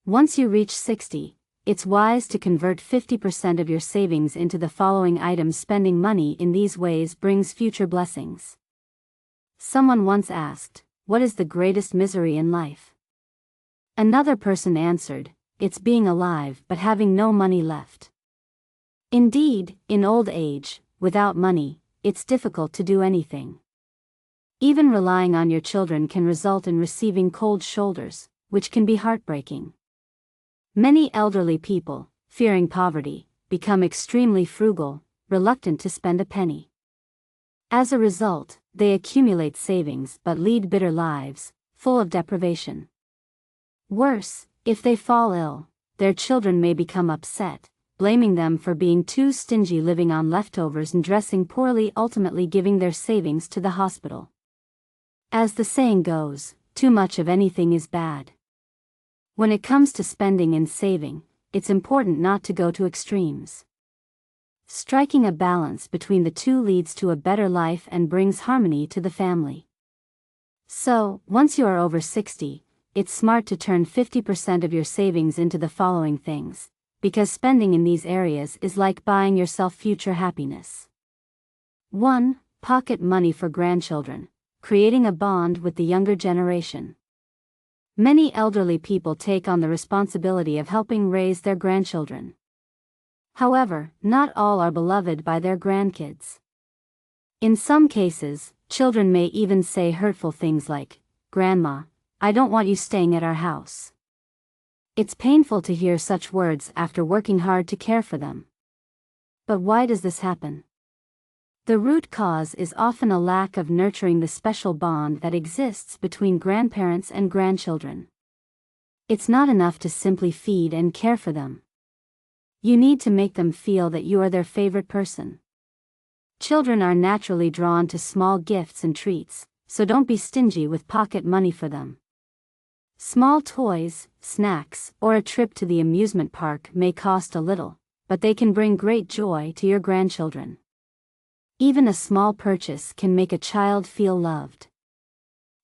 Once you reach 60, it's wise to convert 50% of your savings into the following items. Spending money in these ways brings future blessings. Someone once asked, "What is the greatest misery in life?" Another person answered, "It's being alive but having no money left." Indeed, in old age, without money, it's difficult to do anything. Even relying on your children can result in receiving cold shoulders, which can be heartbreaking. Many elderly people, fearing poverty, become extremely frugal, reluctant to spend a penny. As a result, they accumulate savings but lead bitter lives, full of deprivation. Worse, if they fall ill, their children may become upset, blaming them for being too stingy, living on leftovers and dressing poorly, ultimately giving their savings to the hospital. As the saying goes, too much of anything is bad. When it comes to spending and saving, it's important not to go to extremes. Striking a balance between the two leads to a better life and brings harmony to the family. So, once you are over 60, it's smart to turn 50% of your savings into the following things, because spending in these areas is like buying yourself future happiness. 1. Pocket money for grandchildren, creating a bond with the younger generation. Many elderly people take on the responsibility of helping raise their grandchildren. However, not all are beloved by their grandkids. In some cases, children may even say hurtful things like, "Grandma, I don't want you staying at our house." It's painful to hear such words after working hard to care for them. But why does this happen? The root cause is often a lack of nurturing the special bond that exists between grandparents and grandchildren. It's not enough to simply feed and care for them. You need to make them feel that you are their favorite person. Children are naturally drawn to small gifts and treats, so don't be stingy with pocket money for them. Small toys, snacks, or a trip to the amusement park may cost a little, but they can bring great joy to your grandchildren. Even a small purchase can make a child feel loved.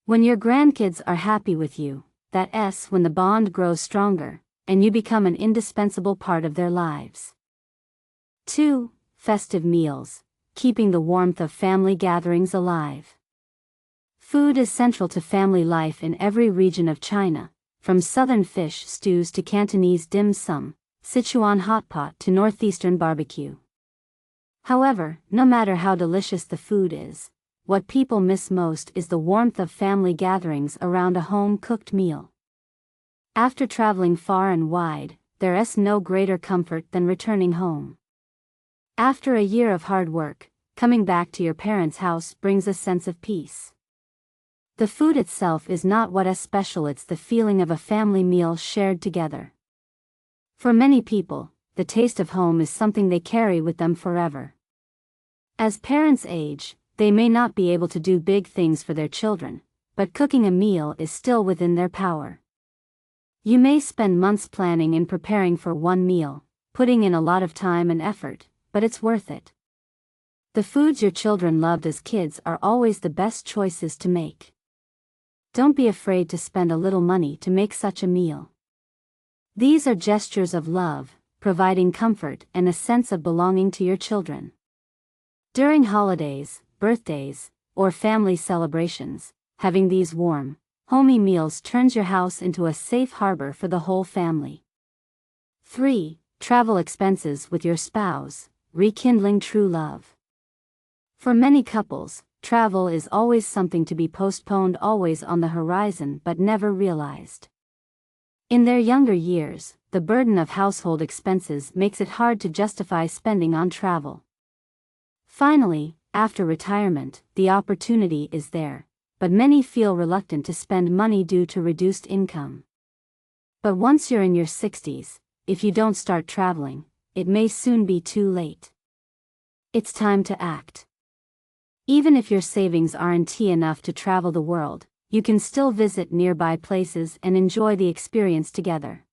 When your grandkids are happy with you, that's when the bond grows stronger, and you become an indispensable part of their lives. 2. Festive meals, keeping the warmth of family gatherings alive. Food is central to family life in every region of China, from southern fish stews to Cantonese dim sum, Sichuan hot pot to northeastern barbecue. However, no matter how delicious the food is, what people miss most is the warmth of family gatherings around a home-cooked meal. After traveling far and wide, there's no greater comfort than returning home. After a year of hard work, coming back to your parents' house brings a sense of peace. The food itself is not what is special, it's the feeling of a family meal shared together. For many people, the taste of home is something they carry with them forever. As parents age, they may not be able to do big things for their children, but cooking a meal is still within their power. You may spend months planning and preparing for one meal, putting in a lot of time and effort, but it's worth it. The foods your children loved as kids are always the best choices to make. Don't be afraid to spend a little money to make such a meal. These are gestures of love, providing comfort and a sense of belonging to your children. During holidays, birthdays, or family celebrations, having these warm, homey meals turns your house into a safe harbor for the whole family. 3. Travel expenses with your spouse, rekindling true love. For many couples, travel is always something to be postponed, always on the horizon but never realized. In their younger years, the burden of household expenses makes it hard to justify spending on travel. Finally, after retirement, the opportunity is there, but many feel reluctant to spend money due to reduced income. But once you're in your 60s, if you don't start traveling, it may soon be too late. It's time to act. Even if your savings aren't enough to travel the world, you can still visit nearby places and enjoy the experience together.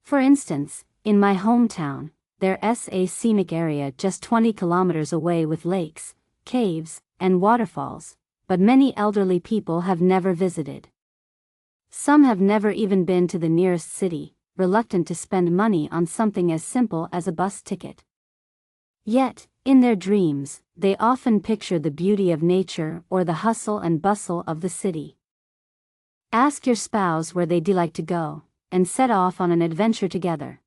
For instance, in my hometown, there's a scenic area just 20 kilometers away with lakes, caves, and waterfalls, but many elderly people have never visited. Some have never even been to the nearest city, reluctant to spend money on something as simple as a bus ticket. Yet, in their dreams, they often picture the beauty of nature or the hustle and bustle of the city. Ask your spouse where they'd like to go, and set off on an adventure together.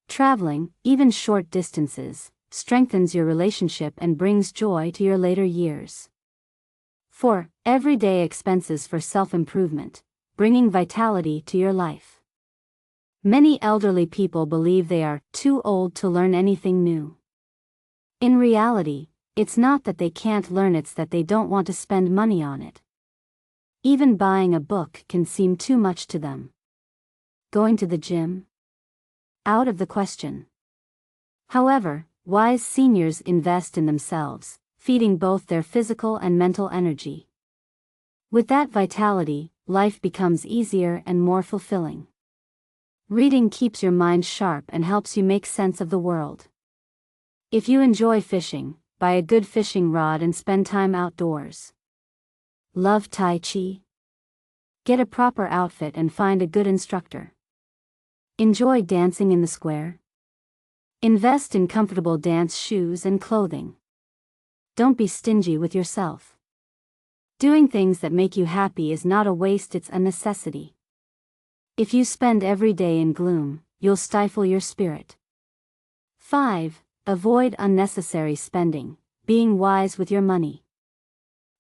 Traveling, even short distances, strengthens your relationship and brings joy to your later years. 4. Everyday expenses for self-improvement, bringing vitality to your life. Many elderly people believe they are too old to learn anything new. In reality, it's not that they can't learn, it's that they don't want to spend money on it. Even buying a book can seem too much to them. Going to the gym? Out of the question. However, wise seniors invest in themselves, feeding both their physical and mental energy. With that vitality, life becomes easier and more fulfilling. Reading keeps your mind sharp and helps you make sense of the world. If you enjoy fishing, buy a good fishing rod and spend time outdoors. Love Tai Chi? Get a proper outfit and find a good instructor. Enjoy dancing in the square? Invest in comfortable dance shoes and clothing. Don't be stingy with yourself. Doing things that make you happy is not a waste, it's a necessity. If you spend every day in gloom, you'll stifle your spirit. 5. Avoid unnecessary spending, being wise with your money.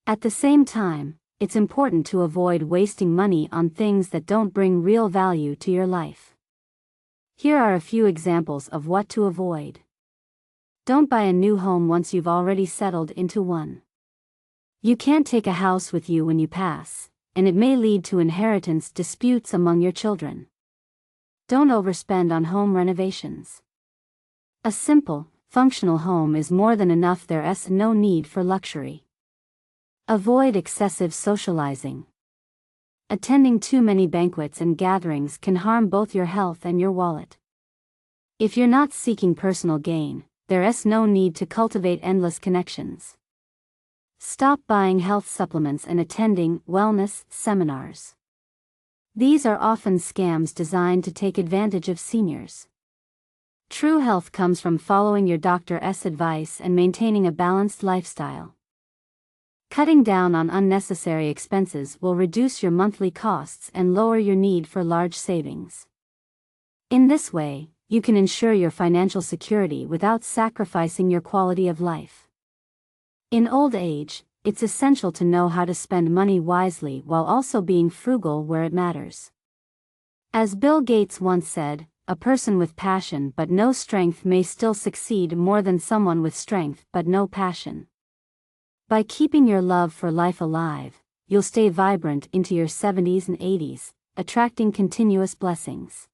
At the same time, it's important to avoid wasting money on things that don't bring real value to your life. Here are a few examples of what to avoid. Don't buy a new home once you've already settled into one. You can't take a house with you when you pass, and it may lead to inheritance disputes among your children. Don't overspend on home renovations. A simple, functional home is more than enough, there's no need for luxury. Avoid excessive socializing. Attending too many banquets and gatherings can harm both your health and your wallet. If you're not seeking personal gain, there's no need to cultivate endless connections. Stop buying health supplements and attending wellness seminars. These are often scams designed to take advantage of seniors. True health comes from following your doctor's advice and maintaining a balanced lifestyle. Cutting down on unnecessary expenses will reduce your monthly costs and lower your need for large savings. In this way, you can ensure your financial security without sacrificing your quality of life. In old age, it's essential to know how to spend money wisely while also being frugal where it matters. As Bill Gates once said, a person with passion but no strength may still succeed more than someone with strength but no passion. By keeping your love for life alive, you'll stay vibrant into your 70s and 80s, attracting continuous blessings.